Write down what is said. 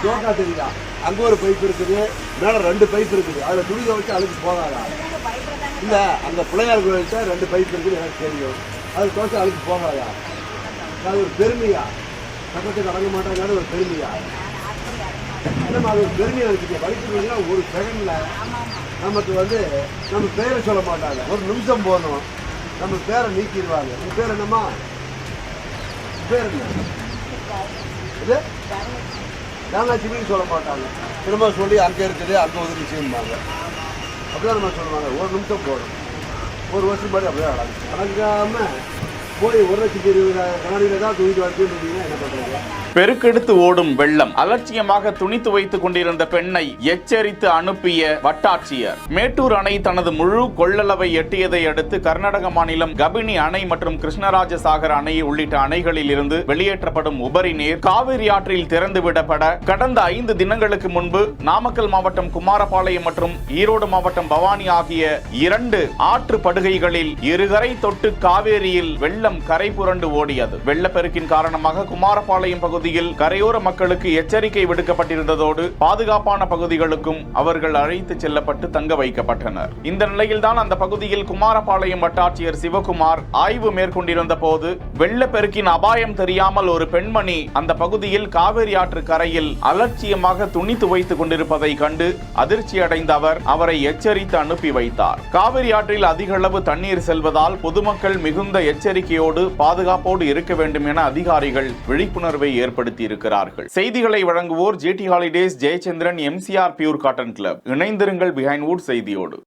தோக்கா தெரியுதா? அங்க ஒரு பைப் இருக்குது, மேல 2 பைப் இருக்குது. அதுல துணி துவைச்சு அழுக்கு போகாதா? இல்ல, அந்த பிள்ளையார் கோயில்கிட்ட 2 பைப் இருக்குது எனக்கு தெரியும். அது துவைச்சு அழுக்கு போகாதா? அது ஒரு பெருமையா? சட்டத்துக்கு அடங்க மாட்டாங்க ஒரு பெருமையா? நம்ம அது ஒரு பெருமையா இருக்குது. வலிக்கிறதுனா ஒரு செகண்ட்ல நமக்கு நம்ம பேரை சொல்ல மாட்டாங்க. ஒரு நிமிஷம் போகணும், நம்ம பேரை நீக்கிடுவாங்க. உங்க பேர் என்னம்மா? பேர் என்ன? இது தனலட்சுமின்னு சொல்ல மாட்டாங்க. திரும்ப சொல்லி அங்கே இருக்குது, அங்கே உதவி செய்யும்பாங்க. அப்படிதான் நம்ம சொல்லுவாங்க. ஒரு நிமிஷம் போடும். ஒரு வருஷம் பாடி அப்படியே அடங்காம போய் 1,20,000 கண்ணாடியில தான் தூக்கிட்டு வரச்சுன்னு என்ன பண்றீங்க? பெருக்கெடுத்து ஓடும் வெள்ளம். அலட்சியமாக துணித்து வைத்துக் கொண்டிருந்த பெண்ணை எச்சரித்து அனுப்பிய வட்டாட்சியர். மேட்டூர் அணை தனது முழு கொள்ளளவை எட்டியதை அடுத்து கர்நாடக மாநிலம் கபினி அணை மற்றும் கிருஷ்ணராஜசாகர் அணை உள்ளிட்ட அணைகளில் இருந்து வெளியேற்றப்படும் உபரி நீர் காவிரி ஆற்றில் திறந்து விடப்பட கடந்த 5 தினங்களுக்கு முன்பு நாமக்கல் மாவட்டம் குமாரபாளையம் மற்றும் ஈரோடு மாவட்டம் பவானி ஆகிய 2 ஆற்று படுகைகளில் இருகரை தொட்டு காவேரியில் வெள்ளம் கரை புரண்டு ஓடியது. வெள்ளப்பெருக்கின் காரணமாக குமாரபாளையம் பகுதி கரையோர மக்களுக்கு எச்சரிக்கை விடுக்கப்பட்டிருந்ததோடு பாதுகாப்பான பகுதிகளுக்கும் அவர்கள் அழைத்து செல்லப்பட்டு தங்க வைக்கப்பட்டனர். இந்த நிலையில்தான் அந்த பகுதியில் குமாரபாளையம் வட்டாட்சியர் சிவகுமார் ஆய்வு மேற்கொண்டிருந்த போது வெள்ளப்பெருக்கின் அபாயம் தெரியாமல் ஒரு பெண்மணி அந்த பகுதியில் காவிரி ஆற்று கரையில் அலட்சியமாக துணி துவைத்துக் கொண்டிருப்பதை கண்டு அதிர்ச்சி அடைந்த அவர் அவரை எச்சரித்து அனுப்பி வைத்தார். காவிரி ஆற்றில் அதிக அளவு தண்ணீர் செல்வதால் பொதுமக்கள் மிகுந்த எச்சரிக்கையோடு பாதுகாப்போடு இருக்க வேண்டும் என அதிகாரிகள் விழிப்புணர்வை ஏற்படுத்தி இருக்கிறார்கள். செய்திகளை வழங்குவோர் GT holidays, Jayachandran, MCR pure cotton club. இணைந்திருங்கள் பிஹைண்ட் வுட் செய்தியோடு.